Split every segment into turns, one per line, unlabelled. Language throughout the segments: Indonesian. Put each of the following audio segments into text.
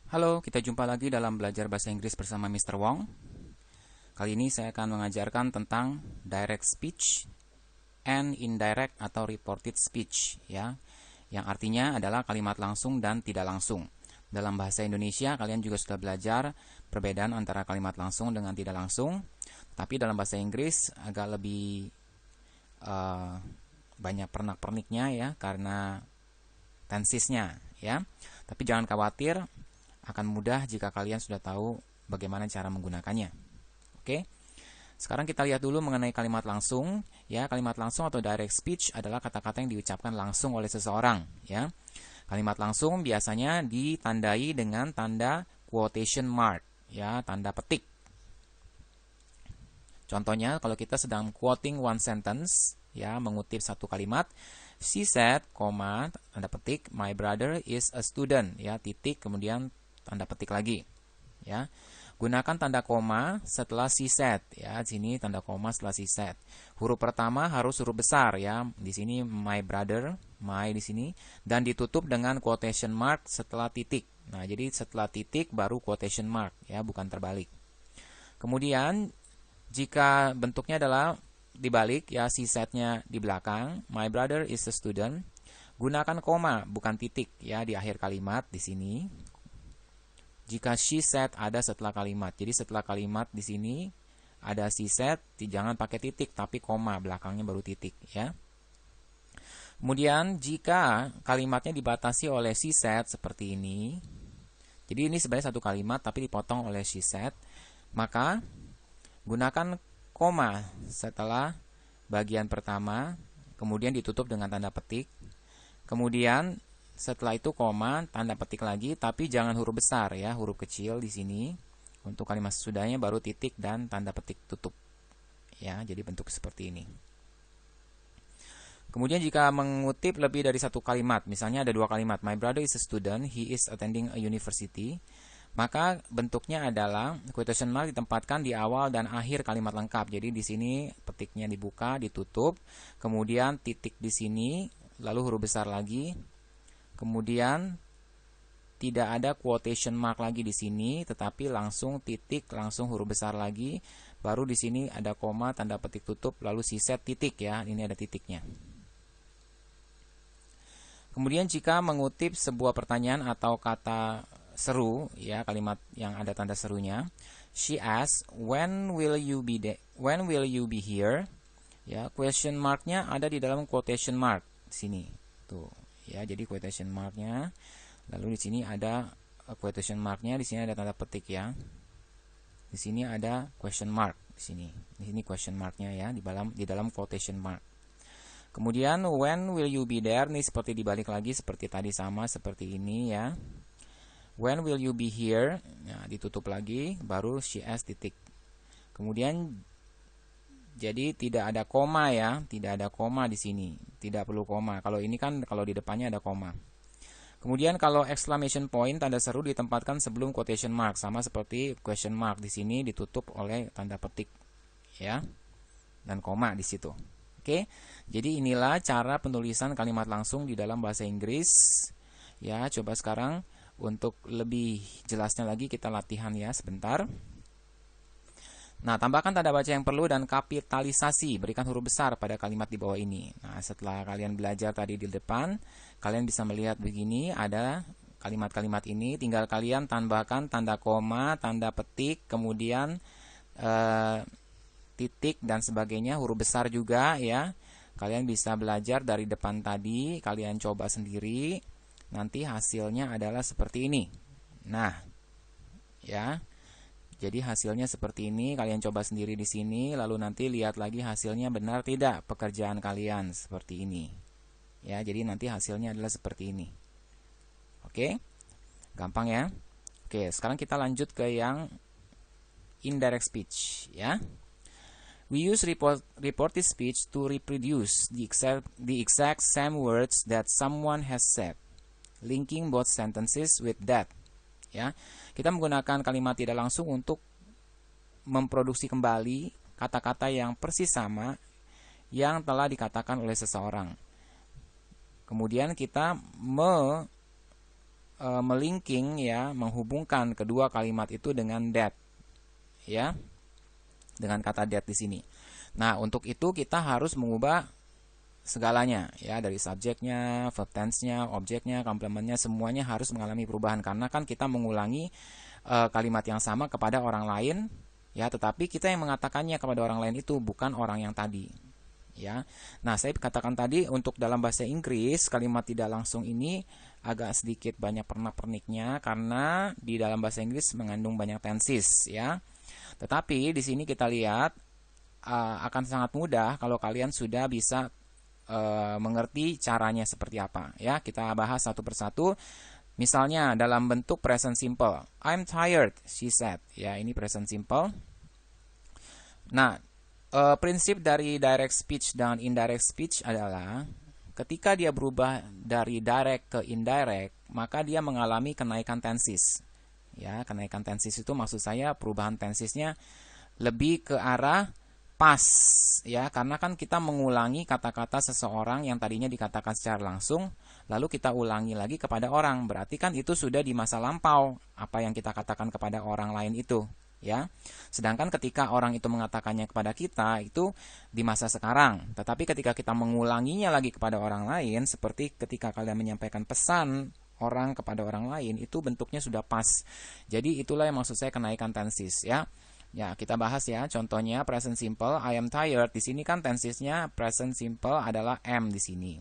Halo, kita jumpa lagi dalam belajar bahasa Inggris bersama Mr. Wong. Kali ini saya akan mengajarkan tentang direct speech and indirect atau reported speech, ya. Yang artinya adalah kalimat langsung dan tidak langsung. Dalam bahasa Indonesia, kalian juga sudah belajar perbedaan antara kalimat langsung dengan tidak langsung. Tapi dalam bahasa Inggris agak lebih banyak pernak-perniknya ya, karena tensesnya, ya. Tapi jangan khawatir, akan mudah jika kalian sudah tahu bagaimana cara menggunakannya. Oke. Sekarang kita lihat dulu mengenai kalimat langsung, ya. Kalimat langsung atau direct speech adalah kata-kata yang diucapkan langsung oleh seseorang, ya. Kalimat langsung biasanya ditandai dengan tanda quotation mark, ya, tanda petik. Contohnya kalau kita sedang quoting one sentence, ya, mengutip satu kalimat, she said, tanda petik, my brother is a student, ya, titik, kemudian tanda petik lagi, ya. Gunakan tanda koma setelah she said, ya. Sini tanda koma setelah she said. Huruf pertama harus huruf besar, ya. Di sini my brother, my di sini, dan ditutup dengan quotation mark setelah titik. Nah, jadi setelah titik baru quotation mark, ya, bukan terbalik. Kemudian jika bentuknya adalah dibalik, ya, she said-nya di belakang, my brother is a student, gunakan koma bukan titik, ya, di akhir kalimat di sini. Jika she said ada setelah kalimat. Jadi setelah kalimat di sini ada she said, jangan pakai titik tapi koma, belakangnya baru titik, ya. Kemudian jika kalimatnya dibatasi oleh she said seperti ini. Jadi ini sebenarnya satu kalimat tapi dipotong oleh she said, maka gunakan koma setelah bagian pertama, kemudian ditutup dengan tanda petik. Kemudian setelah itu koma, tanda petik lagi, tapi jangan huruf besar, ya, huruf kecil di sini. Untuk kalimat sesudahnya baru titik dan tanda petik tutup. Ya, jadi bentuk seperti ini. Kemudian jika mengutip lebih dari satu kalimat, misalnya ada dua kalimat, my brother is a student, he is attending a university, maka bentuknya adalah quotation mark ditempatkan di awal dan akhir kalimat lengkap. Jadi di sini petiknya dibuka, ditutup, kemudian titik di sini, lalu huruf besar lagi. Kemudian tidak ada quotation mark lagi di sini, tetapi langsung titik, langsung huruf besar lagi. Baru di sini ada koma, tanda petik tutup, lalu she said titik, ya. Ini ada titiknya. Kemudian jika mengutip sebuah pertanyaan atau kata seru, ya, kalimat yang ada tanda serunya, she asked, when will you be here? Ya, question marknya ada di dalam quotation mark di sini. Tuh. Ya, jadi quotation marknya, lalu di sini ada quotation marknya, di sini ada tanda petik, ya. Di sini ada question mark di sini. Di sini question marknya, ya, di dalam quotation mark. Kemudian when will you be there? Nih seperti dibalik lagi seperti tadi, sama seperti ini, ya. When will you be here? Nah, ditutup lagi, baru she asked titik. Kemudian jadi tidak ada koma, ya, tidak ada koma di sini, tidak perlu koma. Kalau ini kan kalau di depannya ada koma. Kemudian kalau exclamation point, tanda seru ditempatkan sebelum quotation mark, sama seperti question mark di sini ditutup oleh tanda petik, ya, dan koma di situ. Oke, jadi inilah cara penulisan kalimat langsung di dalam bahasa Inggris. Ya, coba sekarang untuk lebih jelasnya lagi kita latihan, ya, sebentar. Nah, tambahkan tanda baca yang perlu dan kapitalisasi. Berikan huruf besar pada kalimat di bawah ini. Nah, setelah kalian belajar tadi di depan, kalian bisa melihat begini, ada kalimat-kalimat ini. Tinggal kalian tambahkan tanda koma, tanda petik, kemudian titik dan sebagainya, huruf besar juga, ya. Kalian bisa belajar dari depan tadi, kalian coba sendiri. Nanti hasilnya adalah seperti ini. Nah, ya. Jadi hasilnya seperti ini, kalian coba sendiri di sini, lalu nanti lihat lagi hasilnya benar tidak pekerjaan kalian seperti ini. Ya, jadi nanti hasilnya adalah seperti ini. Oke? Gampang, ya? Oke, sekarang kita lanjut ke yang indirect speech, ya. We use reported speech to reproduce the exact same words that someone has said, linking both sentences with that. Ya, kita menggunakan kalimat tidak langsung untuk memproduksi kembali kata-kata yang persis sama yang telah dikatakan oleh seseorang. Kemudian kita melinking ya, menghubungkan kedua kalimat itu dengan that ya, dengan kata that di sini. Nah, untuk itu kita harus mengubah segalanya ya, dari subjeknya, verb tense-nya, objeknya, komplementnya, semuanya harus mengalami perubahan karena kan kita mengulangi kalimat yang sama kepada orang lain ya, tetapi kita yang mengatakannya kepada orang lain itu bukan orang yang tadi ya. Nah, saya katakan tadi untuk dalam bahasa Inggris kalimat tidak langsung ini agak sedikit banyak pernak-perniknya karena di dalam bahasa Inggris mengandung banyak tenses ya. Tetapi di sini kita lihat akan sangat mudah kalau kalian sudah bisa mengerti caranya seperti apa ya. Kita bahas satu persatu. Misalnya dalam bentuk present simple, I'm tired, she said. Ya, ini present simple. Nah, prinsip dari direct speech dan indirect speech adalah ketika dia berubah dari direct ke indirect, maka dia mengalami kenaikan tenses. Ya, kenaikan tenses itu maksud saya perubahan tensesnya lebih ke arah past ya, karena kan kita mengulangi kata-kata seseorang yang tadinya dikatakan secara langsung, lalu kita ulangi lagi kepada orang. Berarti kan itu sudah di masa lampau apa yang kita katakan kepada orang lain itu. Ya, sedangkan ketika orang itu mengatakannya kepada kita itu di masa sekarang. Tetapi ketika kita mengulanginya lagi kepada orang lain, seperti ketika kalian menyampaikan pesan orang kepada orang lain, itu bentuknya sudah pas. Jadi itulah yang maksud saya kenaikan tenses ya. Ya, kita bahas ya. Contohnya present simple, I am tired. Di sini kan tensesnya present simple adalah am di sini.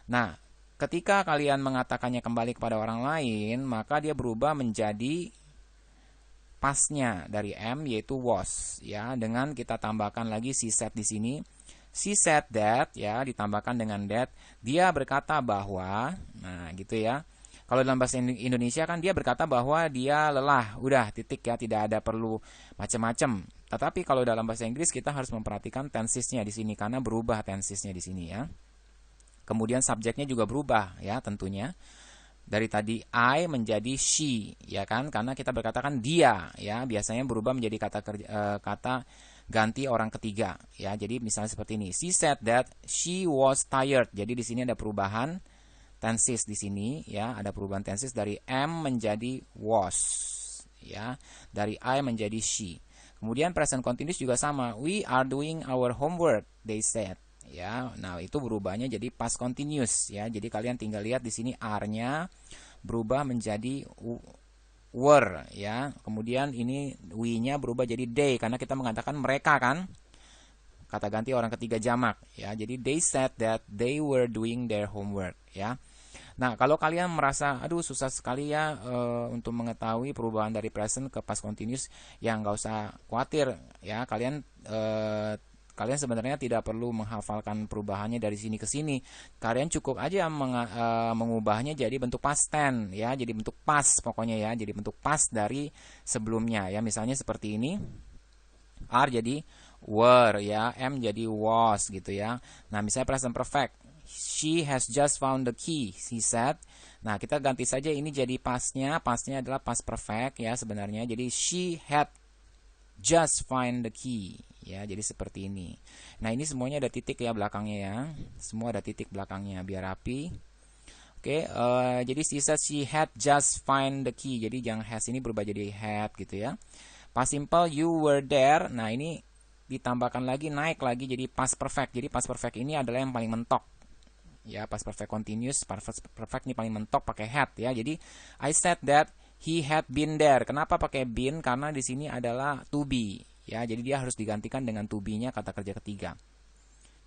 Nah, ketika kalian mengatakannya kembali kepada orang lain, maka dia berubah menjadi pasnya dari am yaitu was ya, dengan kita tambahkan lagi she said di sini. She said that ya, ditambahkan dengan that, dia berkata bahwa. Nah, gitu ya. Kalau dalam bahasa Indonesia kan dia berkata bahwa dia lelah, udah titik ya, tidak ada perlu macam-macam. Tetapi kalau dalam bahasa Inggris kita harus memperhatikan tensesnya di sini karena berubah tensesnya di sini ya. Kemudian subjeknya juga berubah ya tentunya. Dari tadi I menjadi she ya kan, karena kita berkatakan dia ya, biasanya berubah menjadi kata ganti orang ketiga ya. Jadi misalnya seperti ini, she said that she was tired. Jadi di sini ada perubahan tenses di sini ya, ada perubahan tenses dari am menjadi was ya, dari I menjadi she. Kemudian present continuous juga sama, we are doing our homework, they said. Ya, nah itu berubahnya jadi past continuous ya. Jadi kalian tinggal lihat di sini are-nya berubah menjadi were ya. Kemudian ini we-nya berubah jadi they karena kita mengatakan mereka kan. Kata ganti orang ketiga jamak ya. Jadi they said that they were doing their homework ya. Nah, kalau kalian merasa aduh susah sekali ya untuk mengetahui perubahan dari present ke past continuous, ya nggak usah khawatir ya. Kalian sebenarnya tidak perlu menghafalkan perubahannya dari sini ke sini. Kalian cukup aja mengubahnya jadi bentuk past tense ya, jadi bentuk past pokoknya ya, jadi bentuk past dari sebelumnya ya. Misalnya seperti ini. Are jadi were ya, am jadi was gitu ya. Nah, misalnya present perfect. She has just found the key, he said. Nah, kita ganti saja ini jadi pastnya. Pastnya adalah past perfect ya sebenarnya. Jadi she had just find the key. Ya, jadi seperti ini. Nah, ini semuanya ada titik ya belakangnya ya. Semua ada titik belakangnya biar rapi. Oke, jadi she had just find the key. Jadi yang has ini berubah jadi had gitu ya. Past simple, you were there. Nah, ini ditambahkan lagi, naik lagi jadi past perfect. Jadi past perfect ini adalah yang paling mentok. Ya, past perfect continuous, past perfect ini paling mentok pakai had ya. Jadi I said that he had been there. Kenapa pakai been? Karena di sini adalah to be. Ya, jadi dia harus digantikan dengan to be-nya kata kerja ketiga.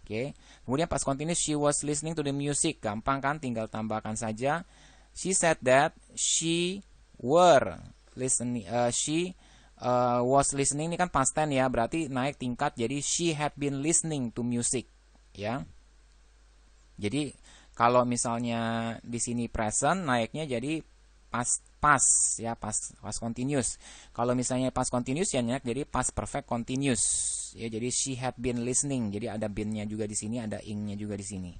Oke. Kemudian past continuous, she was listening to the music. Gampang kan, tinggal tambahkan saja. She said that she were listening. Was listening ini kan past tense ya, berarti naik tingkat jadi she had been listening to music. Ya. Jadi kalau misalnya di sini present, naiknya jadi past ya, past continuous. Kalau misalnya past continuous ya naik jadi past perfect continuous ya. Jadi she had been listening, jadi ada been-nya juga di sini, ada ing-nya juga di sini.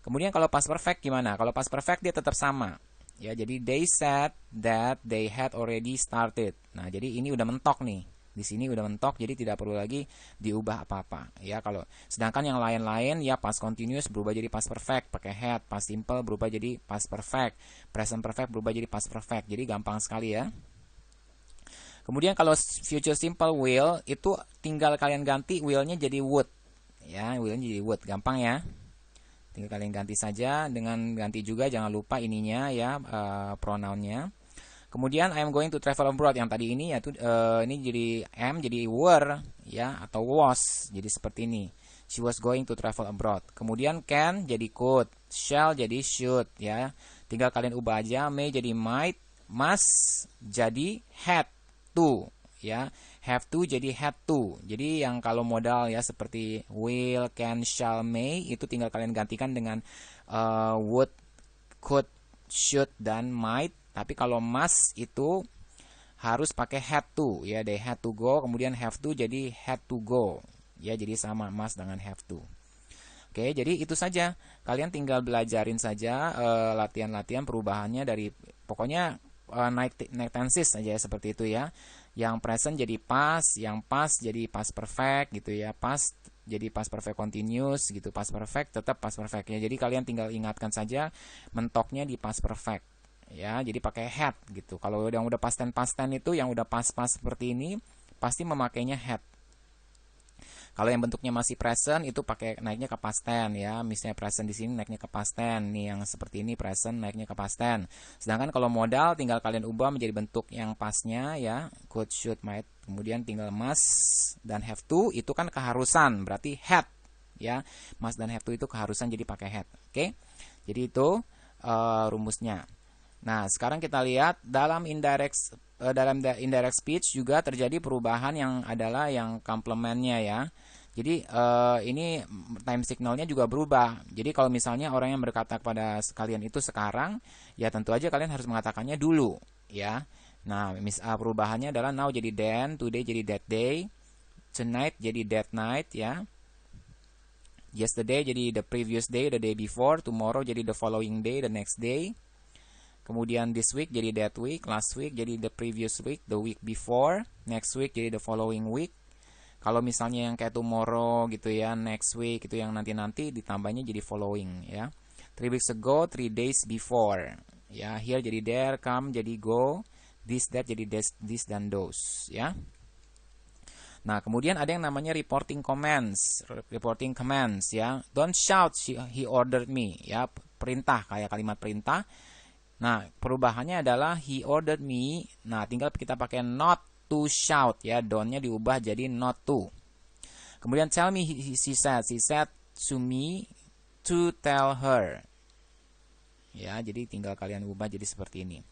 Kemudian kalau past perfect gimana? Kalau past perfect dia tetap sama ya. Jadi they said that they had already started. Nah, jadi ini udah mentok nih. Di Di sini udah mentok, jadi tidak perlu lagi diubah apa-apa ya. Kalau sedangkan yang lain-lain ya past continuous berubah jadi past perfect pakai had, past simple berubah jadi past perfect, present perfect berubah jadi past perfect. Jadi gampang sekali ya. Kemudian kalau future simple will itu tinggal kalian ganti will-nya jadi would. Ya, will-nya jadi would, gampang ya. Tinggal kalian ganti saja, dengan ganti juga jangan lupa ininya ya, pronounnya. Kemudian I am going to travel abroad, yang tadi ini yaitu ini jadi am jadi were ya, atau was. Jadi seperti ini. She was going to travel abroad. Kemudian can jadi could, shall jadi should ya. Tinggal kalian ubah aja, may jadi might, must jadi had to ya, have to jadi had to. Jadi yang kalau modal ya seperti will, can, shall, may itu tinggal kalian gantikan dengan would, could, should dan might. Tapi kalau must itu harus pakai had to ya, they had to go. Kemudian have to jadi had to go ya, jadi sama must dengan have to. Oke, jadi itu saja. Kalian tinggal belajarin saja latihan-latihan perubahannya dari pokoknya naik tenses saja ya, seperti itu ya. Yang present jadi past, yang past jadi past perfect gitu ya. Past jadi past perfect continuous gitu, past perfect tetap past perfect ya. Jadi kalian tinggal ingatkan saja mentoknya di past perfect ya. Jadi pakai had gitu. Kalau yang udah past tense itu yang udah past seperti ini pasti memakainya had. Kalau yang bentuknya masih present itu pakai naiknya ke past tense ya. Misalnya present di sini naiknya ke past tense. Nih yang seperti ini present naiknya ke past tense. Sedangkan kalau modal tinggal kalian ubah menjadi bentuk yang pastnya ya, could, should, might. Kemudian tinggal must dan have to itu kan keharusan, berarti had ya. Must dan have to itu keharusan, jadi pakai had. Oke. Jadi itu rumusnya. Nah, sekarang kita lihat dalam indirect speech juga terjadi perubahan yang adalah yang komplementnya ya. Jadi ini time signalnya juga berubah. Jadi kalau misalnya orang yang berkata kepada kalian itu sekarang, ya tentu aja kalian harus mengatakannya dulu ya. Nah, perubahannya adalah now jadi then, today jadi that day, tonight jadi that night ya. Yesterday jadi the previous day, the day before, tomorrow jadi the following day, the next day. Kemudian this week jadi that week, last week jadi the previous week, the week before, next week jadi the following week. Kalau misalnya yang kayak tomorrow gitu ya, next week itu yang nanti-nanti ditambahnya jadi following ya. 3 weeks ago, 3 days before. Ya, here jadi there, come jadi go, this that jadi this dan those ya. Nah, kemudian ada yang namanya reporting commands ya. Don't shout, he ordered me ya, perintah kayak kalimat perintah. Nah, perubahannya adalah he ordered me. Nah, tinggal kita pakai not to shout ya. Don't-nya diubah jadi not to. Kemudian tell me, she said to me to tell her. Ya, jadi tinggal kalian ubah jadi seperti ini.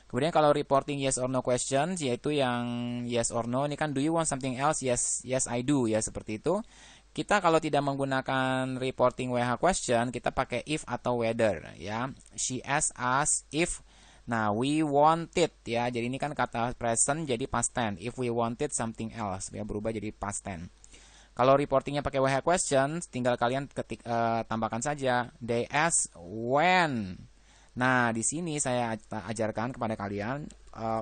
Kemudian kalau reporting yes or no questions, yaitu yang yes or no. Ini kan do you want something else? Yes I do ya, seperti itu. Kita kalau tidak menggunakan reporting WH question, kita pakai if atau whether ya. She asked us if. Nah, we wanted ya. Jadi ini kan kata present jadi past tense. If we wanted something else ya, berubah jadi past tense. Kalau reportingnya pakai WH question, tinggal kalian tambahkan saja they asked when. Nah, di sini saya ajarkan kepada kalian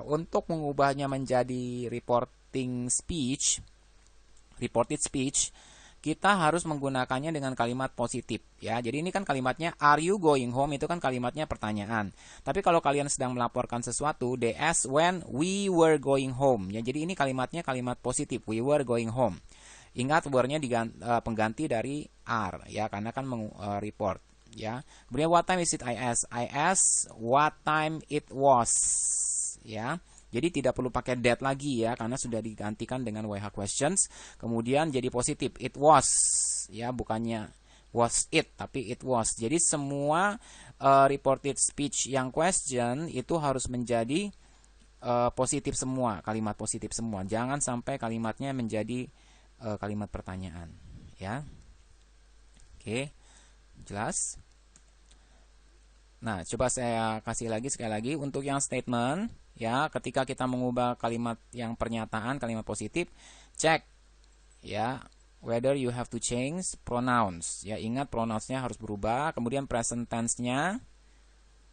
untuk mengubahnya menjadi reported speech, kita harus menggunakannya dengan kalimat positif ya. Jadi ini kan kalimatnya are you going home, itu kan kalimatnya pertanyaan. Tapi kalau kalian sedang melaporkan sesuatu, they asked when we were going home ya. Jadi ini kalimatnya kalimat positif, we were going home. Ingat were-nya pengganti dari are ya, karena kan report ya. Kemudian what time is it? I asked what time it was ya. Jadi tidak perlu pakai that lagi ya, karena sudah digantikan dengan WH questions. Kemudian jadi positif, it was ya, bukannya was it tapi it was. Jadi semua reported speech yang question itu harus menjadi positif semua, kalimat positif semua. Jangan sampai kalimatnya menjadi kalimat pertanyaan ya. Oke, jelas? Nah, coba saya kasih lagi sekali lagi untuk yang statement ya. Ketika kita mengubah kalimat yang pernyataan, kalimat positif, cek ya whether you have to change pronouns ya. Ingat pronounsnya harus berubah. Kemudian present tense-nya,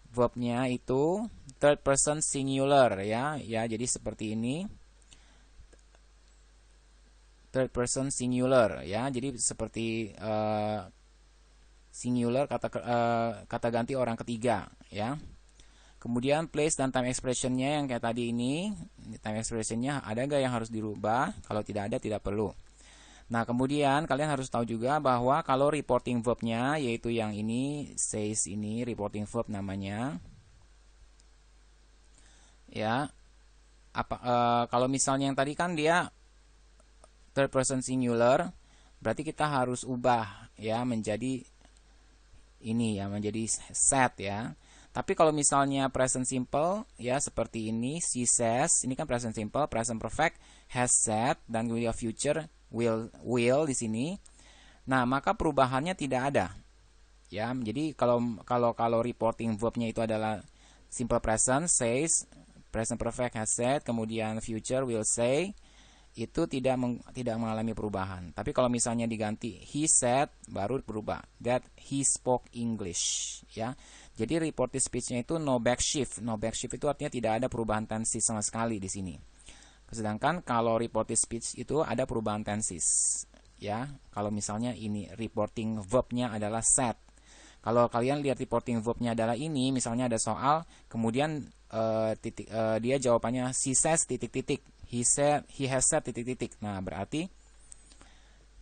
verbnya itu third person singular ya. Ya, jadi seperti ini. third person singular ya. Jadi seperti singular kata ganti orang ketiga ya. Kemudian place dan time expressionnya yang kayak tadi ini, time expressionnya ada nggak yang harus dirubah? Kalau tidak ada tidak perlu. Nah kemudian kalian harus tahu juga bahwa kalau reporting verbnya yaitu yang ini says ini reporting verb namanya ya. Kalau misalnya yang tadi kan dia third person singular, berarti kita harus ubah ya menjadi ini ya, menjadi said ya. Tapi kalau misalnya present simple ya seperti ini, she says, ini kan present simple, present perfect, has said, dan kemudian future will di sini. Nah, maka perubahannya tidak ada. Ya, jadi kalau reporting verbnya itu adalah simple present, says, present perfect, has said, kemudian future will say, itu tidak mengalami perubahan. Tapi kalau misalnya diganti he said, baru berubah. That he spoke English ya. Jadi reported speech-nya itu no backshift. No backshift itu artinya tidak ada perubahan tenses sama sekali di sini. Sedangkan kalau reported speech itu ada perubahan tenses. Ya, kalau misalnya ini reporting verb-nya adalah said. Kalau kalian lihat reporting verb-nya adalah ini, misalnya ada soal, kemudian dia jawabannya she says titik-titik, he has said titik-titik. Nah, berarti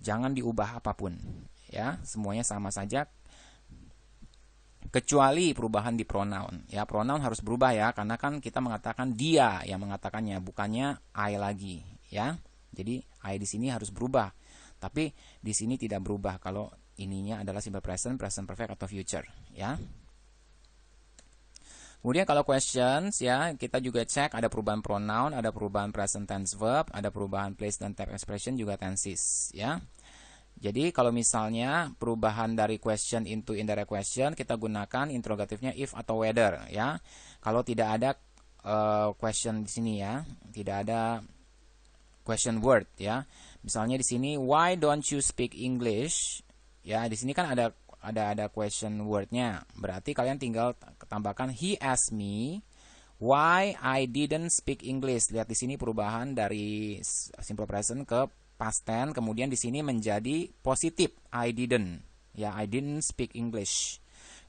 jangan diubah apapun. Ya, semuanya sama saja. Kecuali perubahan di pronoun. Ya, pronoun harus berubah ya, karena kan kita mengatakan dia yang mengatakannya, bukannya I lagi, ya. Jadi I di sini harus berubah. Tapi di sini tidak berubah kalau ininya adalah simple present, present perfect atau future, ya. Kemudian kalau questions ya, kita juga cek ada perubahan pronoun, ada perubahan present tense verb, ada perubahan place dan type expression juga tenses, ya. Jadi kalau misalnya perubahan dari question into indirect question, kita gunakan interrogatifnya if atau whether ya. Kalau tidak ada question di sini ya, tidak ada question word ya. Misalnya di sini why don't you speak English? Ya, di sini kan ada question wordnya. Berarti kalian tinggal tambahkan he asked me why I didn't speak English. Lihat di sini perubahan dari simple present ke past tense, kemudian di sini menjadi positif I didn't ya, I didn't speak English.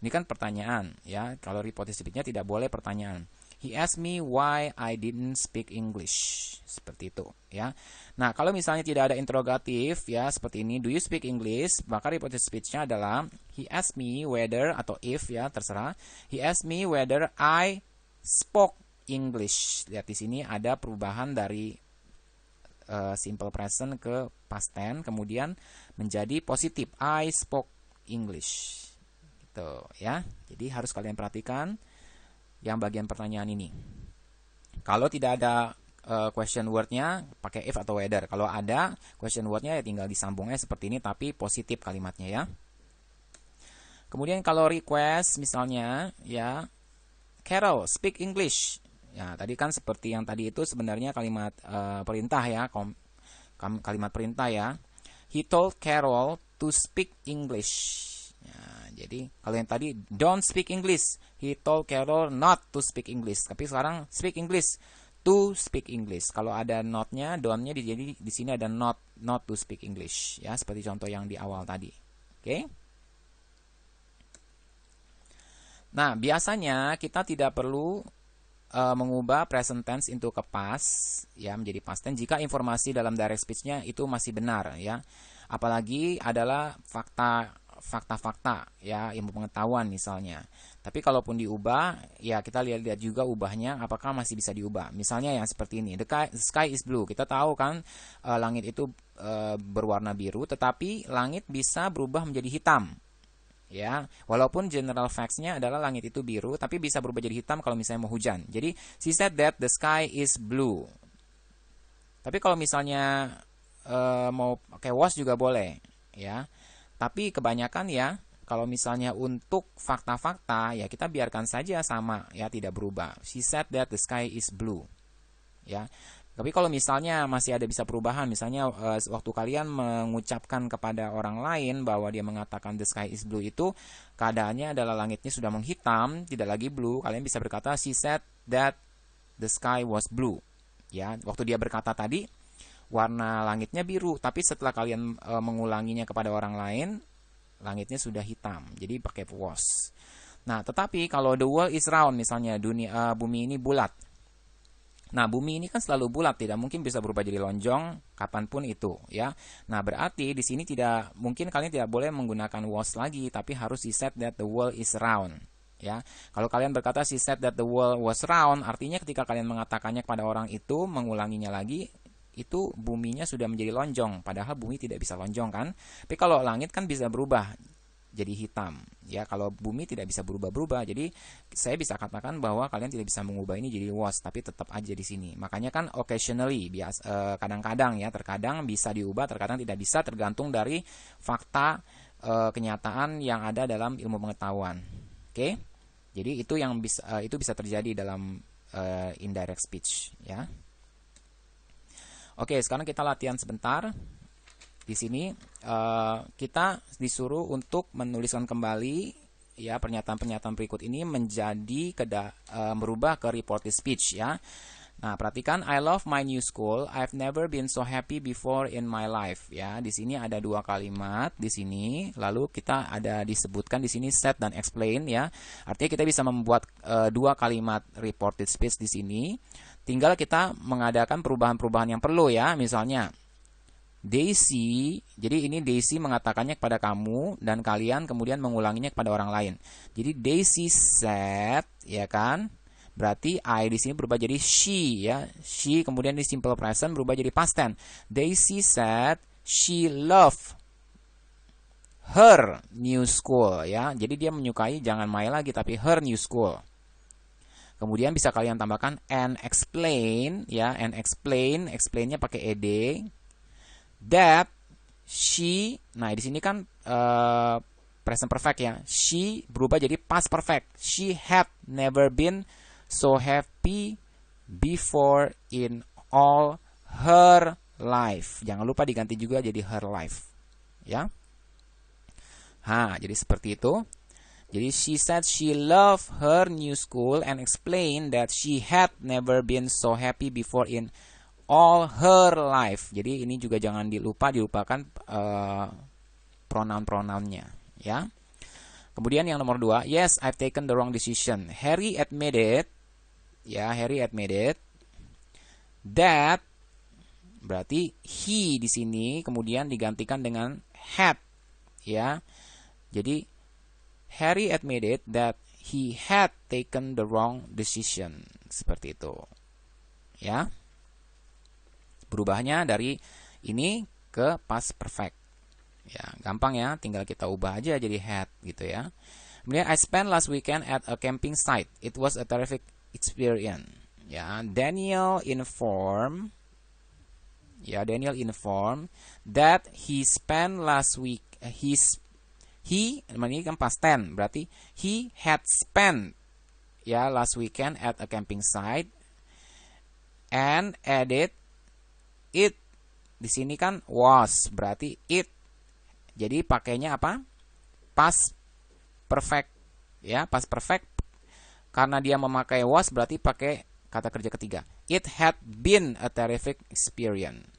Ini kan pertanyaan ya, kalau reported speech-nya tidak boleh pertanyaan. He asked me why I didn't speak English, seperti itu ya. Nah, kalau misalnya tidak ada interrogatif ya seperti ini, do you speak English, maka reported speech-nya adalah he asked me whether atau if ya, terserah. He asked me whether I spoke English. Lihat di sini ada perubahan dari simple present ke past tense, kemudian menjadi positif I spoke English gitu ya. Jadi harus kalian perhatikan yang bagian pertanyaan ini. Kalau tidak ada question wordnya pakai if atau whether. Kalau ada question wordnya ya tinggal disambungnya seperti ini tapi positif kalimatnya ya. Kemudian kalau request misalnya ya, Carol speak English. Ya, tadi kan seperti yang tadi itu sebenarnya kalimat perintah ya, kalimat perintah ya. He told Carol to speak English. Ya, jadi kalau yang tadi don't speak English, he told Carol not to speak English. Tapi sekarang speak English, to speak English. Kalau ada not-nya, don't-nya jadi di sini ada not to speak English. Ya, seperti contoh yang di awal tadi. Oke? Nah, biasanya kita tidak perlu mengubah present tense into ke past ya, menjadi past tense jika informasi dalam direct speech-nya itu masih benar ya. Apalagi adalah fakta-fakta ya, ilmu pengetahuan misalnya. Tapi kalaupun diubah ya kita lihat juga ubahnya apakah masih bisa diubah. Misalnya yang seperti ini, the sky is blue. Kita tahu kan langit itu berwarna biru, tetapi langit bisa berubah menjadi hitam. Ya, walaupun general facts-nya adalah langit itu biru, tapi bisa berubah jadi hitam kalau misalnya mau hujan. Jadi, she said that the sky is blue. Tapi kalau misalnya mau pakai was juga boleh, ya. Tapi kebanyakan ya, kalau misalnya untuk fakta-fakta, ya kita biarkan saja sama, ya tidak berubah. She said that the sky is blue, ya. Tapi kalau misalnya masih ada bisa perubahan, misalnya waktu kalian mengucapkan kepada orang lain bahwa dia mengatakan the sky is blue itu keadaannya adalah langitnya sudah menghitam, tidak lagi blue, kalian bisa berkata she said that the sky was blue. Ya, waktu dia berkata tadi, warna langitnya biru, tapi setelah kalian mengulanginya kepada orang lain, langitnya sudah hitam. Jadi pakai was. Nah, tetapi kalau the world is round, misalnya bumi ini bulat. Nah, bumi ini kan selalu bulat, tidak mungkin bisa berubah jadi lonjong kapanpun itu, ya. Nah, berarti di sini tidak mungkin kalian tidak boleh menggunakan was lagi, tapi harus she said that the world is round, ya. Kalau kalian berkata she said that the world was round, artinya ketika kalian mengatakannya kepada orang itu, mengulanginya lagi, itu buminya sudah menjadi lonjong, padahal bumi tidak bisa lonjong kan. Tapi kalau langit kan bisa berubah jadi hitam, ya. Kalau bumi tidak bisa berubah-berubah, jadi saya bisa katakan bahwa kalian tidak bisa mengubah ini jadi was, tapi tetap aja di sini. Makanya kan occasionally, kadang-kadang ya, terkadang bisa diubah, terkadang tidak bisa, tergantung dari fakta kenyataan yang ada dalam ilmu pengetahuan. Oke, jadi itu yang bisa terjadi dalam indirect speech, ya. Oke, sekarang kita latihan sebentar. Di sini kita disuruh untuk menuliskan kembali ya pernyataan-pernyataan berikut ini menjadi merubah ke reported speech, ya. Nah, perhatikan, I love my new school. I've never been so happy before in my life, ya. Di sini ada dua kalimat di sini, lalu kita ada disebutkan di sini set dan explain, ya. Artinya kita bisa membuat dua kalimat reported speech di sini. Tinggal kita mengadakan perubahan-perubahan yang perlu, ya. Misalnya Daisy, jadi ini Daisy mengatakannya kepada kamu dan kalian kemudian mengulanginya kepada orang lain. Jadi Daisy said, ya kan? Berarti I di sini berubah jadi she, ya. She kemudian di simple present berubah jadi past tense. Daisy said she loved her new school, ya. Jadi dia menyukai, jangan my lagi tapi her new school. Kemudian bisa kalian tambahkan and explain, ya. And explainnya pakai ed. That she, nah di sini kan present perfect, ya. She berubah jadi past perfect. She had never been so happy before in all her life. Jangan lupa diganti juga jadi her life, ya. Jadi seperti itu. Jadi she said she loved her new school and explained that she had never been so happy before in all her life. Jadi ini juga jangan dilupakan pronoun-pronounnya, ya. Kemudian yang nomor 2, yes, I've taken the wrong decision. Harry admitted, ya, Harry admitted that, berarti he di sini kemudian digantikan dengan had, ya. Jadi Harry admitted that he had taken the wrong decision, seperti itu, ya. Berubahnya dari ini ke past perfect. Ya, gampang ya, tinggal kita ubah aja jadi had gitu, ya. Kemudian I spent last weekend at a camping site. It was a terrific experience. Ya, Daniel informed that he spent last week ini kan past tense, berarti he had spent, ya, last weekend at a camping site, and added it. Di sini kan was, berarti it. Jadi pakainya apa? Past perfect, ya, past perfect. Karena dia memakai was, berarti pakai kata kerja ketiga. It had been a terrific experience.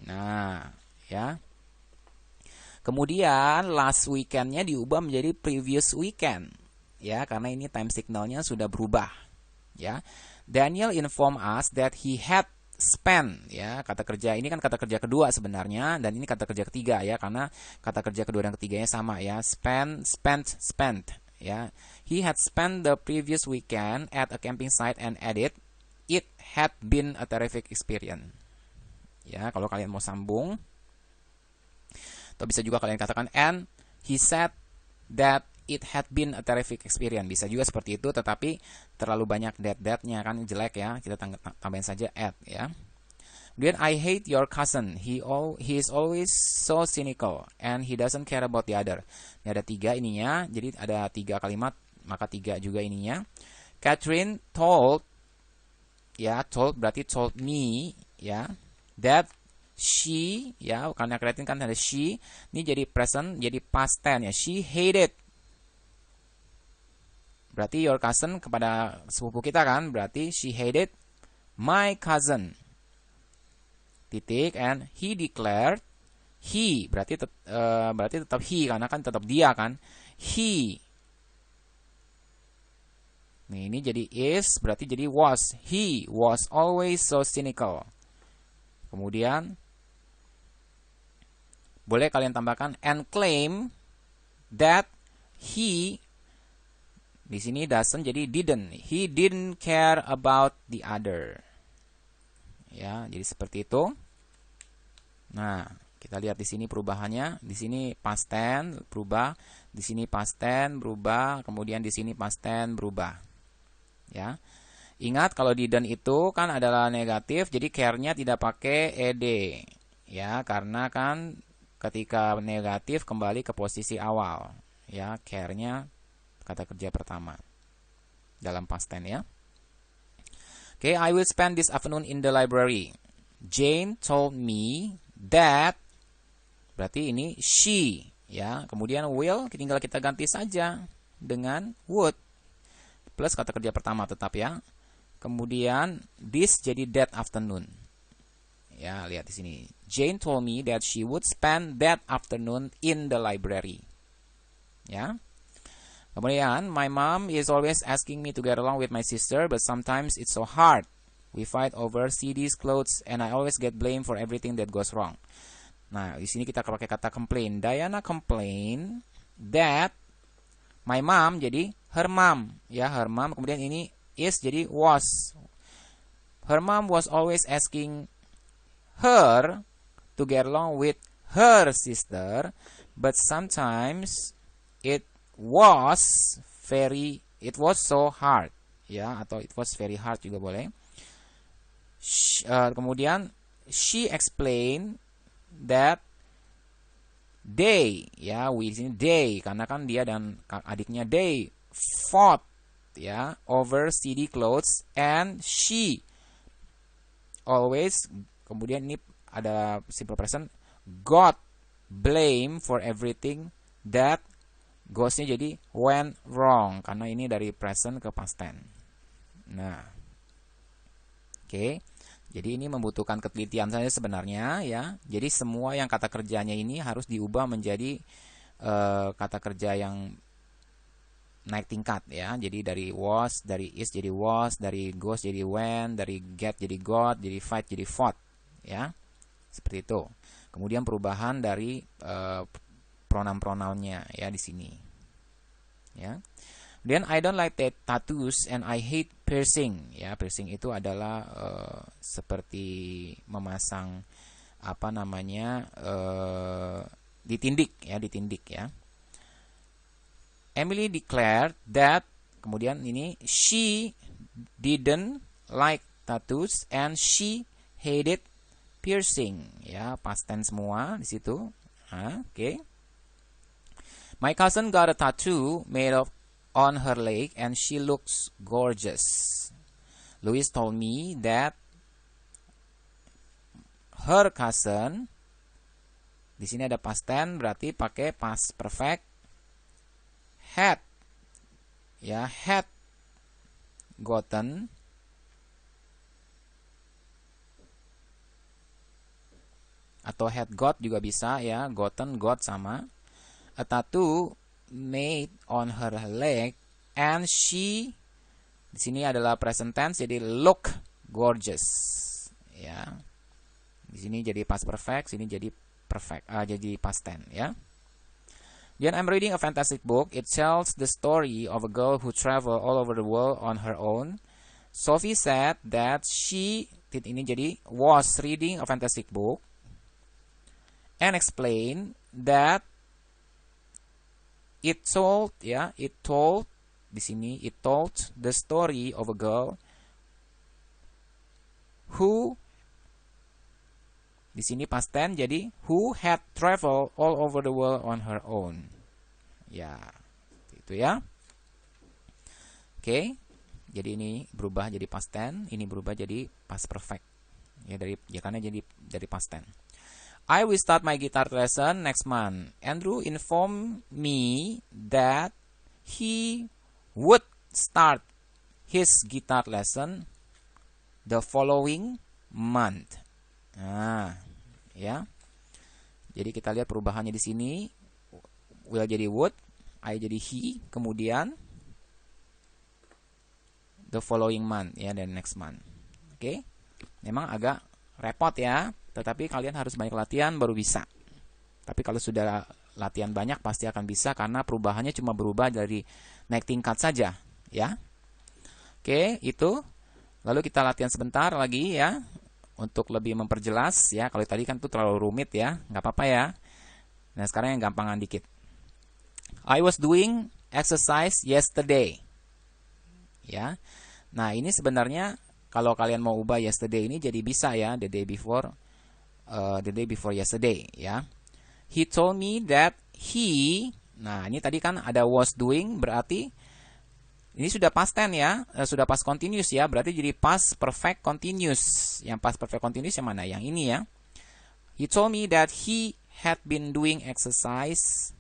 Nah, ya. Kemudian last weekend-nya diubah menjadi previous weekend, ya, karena ini time signalnya sudah berubah, ya. Daniel informed us that he had spent, ya, kata kerja ini kan kata kerja kedua sebenarnya, dan ini kata kerja ketiga, ya, karena kata kerja kedua dan ketiganya sama, ya. Spent, ya. He had spent the previous weekend at a camping site and added it had been a terrific experience. Ya, kalau kalian mau sambung, atau bisa juga kalian katakan and he said that it had been a terrific experience. Bisa juga seperti itu, tetapi terlalu banyak that-nya kan jelek, ya. Kita tambahin saja at, ya. Kemudian I hate your cousin. He is always so cynical and he doesn't care about the other. Ini ada 3 ininya, jadi ada 3 kalimat, maka 3 juga ininya. Catherine told, ya, told berarti told me, ya, that she, ya, karena kreatin kan ada she, ini jadi present, jadi past tense, ya. She hated, berarti your cousin kepada sepupu kita kan, berarti she hated my cousin. titik, and he declared, he berarti tetap he karena kan tetap dia kan. He. Nih, ini jadi is berarti jadi was. He was always so cynical. Kemudian boleh kalian tambahkan and claim that he, di sini doesn't jadi didn't. He didn't care about the other. Ya, jadi seperti itu. Nah, kita lihat di sini perubahannya. Di sini past tense berubah, di sini past tense berubah, kemudian di sini past tense berubah. Ya. Ingat kalau didn't itu kan adalah negatif, jadi care-nya tidak pakai ed. Ya, karena kan ketika negatif kembali ke posisi awal. Ya, care-nya kata kerja pertama dalam past tense ya. Okay, I will spend this afternoon in the library. Jane told me that, berarti ini she ya. Kemudian will tinggal kita ganti saja dengan would plus kata kerja pertama tetap ya. Kemudian this jadi that afternoon. Ya, lihat di sini. Jane told me that she would spend that afternoon in the library. Ya. Kemudian, my mom is always asking me to get along with my sister, but sometimes it's so hard. We fight over CDs, clothes, and I always get blamed for everything that goes wrong. Nah, di sini kita pakai kata complain. Diana complain that my mom jadi her mom, ya, her mom. Kemudian ini is jadi was. Her mom was always asking her to get along with her sister, but sometimes it was so hard, ya, atau it was very hard juga boleh. Kemudian she explained that they, ya, we di sini they karena kan dia dan adiknya they fought ya over CD clothes, and she always, kemudian ini ada simple present, got blame for everything that goes-nya jadi went wrong karena ini dari present ke past tense. Nah, oke. Jadi ini membutuhkan ketelitian saja sebenarnya ya. Jadi semua yang kata kerjanya ini harus diubah menjadi kata kerja yang naik tingkat ya. Jadi dari was, dari is jadi was, dari goes jadi went, dari get jadi got, jadi fight jadi fought ya. Seperti itu. Kemudian perubahan dari pronoun-pronounnya ya di sini. Ya. Then I don't like tattoos and I hate piercing. Ya, piercing itu adalah seperti memasang apa namanya ditindik ya. Emily declared that, kemudian ini she didn't like tattoos and she hated piercing ya, past tense semua di situ. Oke. My cousin got a tattoo made on her leg and she looks gorgeous. Louis told me that her cousin, di sini ada past tense berarti pakai past perfect, had ya, had gotten atau had got juga bisa ya, gotten, got sama. A tattoo made on her leg and she, di sini adalah present tense jadi look gorgeous ya. Di sini jadi past perfect, sini jadi perfect, jadi past tense ya. Then I'm reading a fantastic book. It tells the story of a girl who traveled all over the world on her own. Sophie said that she, ini jadi was reading a fantastic book and explained that it told di sini it told the story of a girl who, di sini past tense jadi who had traveled all over the world on her own. Ya, itu ya. Oke. Jadi ini berubah jadi past tense, ini berubah jadi past perfect. Ya karena jadi dari past tense. I will start my guitar lesson next month. Andrew informed me that he would start his guitar lesson the following month. Nah, ya. Jadi kita lihat perubahannya di sini. Will jadi would, I jadi he, kemudian the following month ya, dan next month. Oke. Memang agak repot ya, tetapi kalian harus banyak latihan baru bisa. Tapi kalau sudah latihan banyak pasti akan bisa, karena perubahannya cuma berubah dari naik tingkat saja ya. Oke, itu. Lalu kita latihan sebentar lagi ya, untuk lebih memperjelas ya. Kalau tadi kan tuh terlalu rumit ya, nggak apa-apa ya. Nah, sekarang yang gampangan dikit. I was doing exercise yesterday. Ya. Nah, ini sebenarnya kalau kalian mau ubah yesterday ini jadi bisa ya, the day before yesterday ya. He told me that he. Nah, ini tadi kan ada was doing, berarti ini sudah past tense ya, sudah past continuous ya, berarti jadi past perfect continuous. Yang past perfect continuous yang mana? Yang ini ya. He told me that he had been doing exercise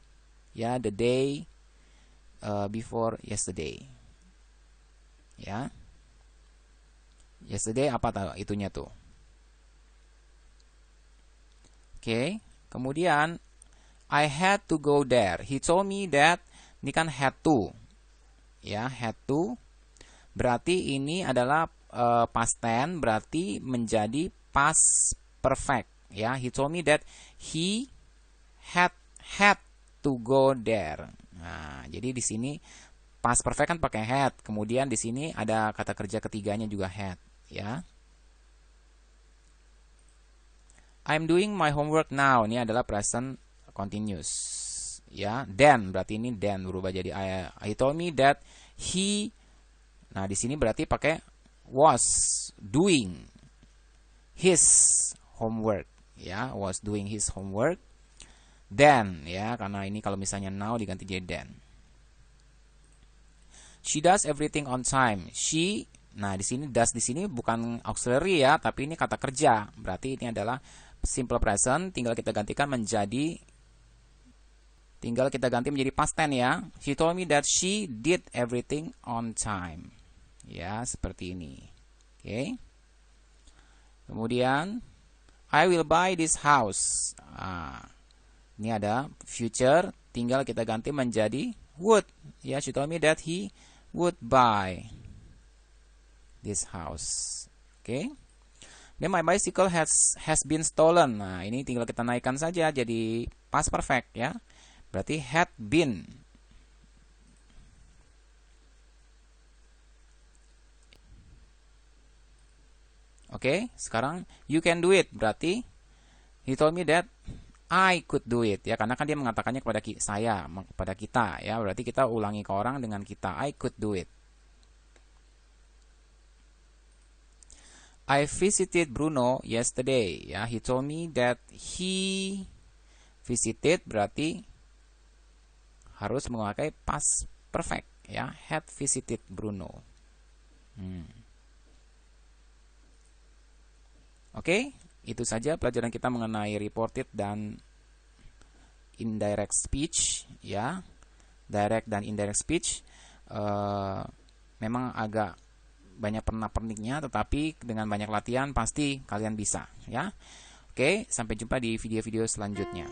ya, the day before yesterday. Ya. Yesterday apa itunya tuh? Oke. Kemudian I had to go there. He told me that, ini kan had to. Ya, had to. Berarti ini adalah past tense, berarti menjadi past perfect ya. He told me that he had to go there. Nah, jadi di sini past perfect kan pakai had. Kemudian di sini ada kata kerja ketiganya juga had, ya. I'm doing my homework now. Ini adalah present continuous, ya. Then berarti ini then berubah jadi I told me that he. Nah, di sini berarti pakai was doing his homework, ya. Was doing his homework. Then, ya, karena ini kalau misalnya now diganti jadi then. She does everything on time. She, nah di sini does di sini bukan auxiliary ya, tapi ini kata kerja. Berarti ini adalah simple present, tinggal kita ganti menjadi past tense ya. She told me that she did everything on time. Ya, seperti ini. Oke. Kemudian I will buy this house. Ini ada future, tinggal kita ganti menjadi would. Ya, she told me that he would buy this house. Oke. Then my bicycle has been stolen. Nah, ini tinggal kita naikkan saja jadi past perfect ya. Berarti had been. Oke, sekarang you can do it. Berarti he told me that I could do it ya, karena kan dia mengatakannya kepada saya, kepada kita ya. Berarti kita ulangi ke orang dengan kita. I could do it. I visited Bruno yesterday ya. He told me that he visited, berarti harus memakai past perfect ya. Had visited Bruno. Oke, itu saja pelajaran kita mengenai reported dan indirect speech ya. Direct dan indirect speech memang agak banyak pernak-perniknya, tetapi dengan banyak latihan pasti kalian bisa ya. Oke, sampai jumpa di video-video selanjutnya.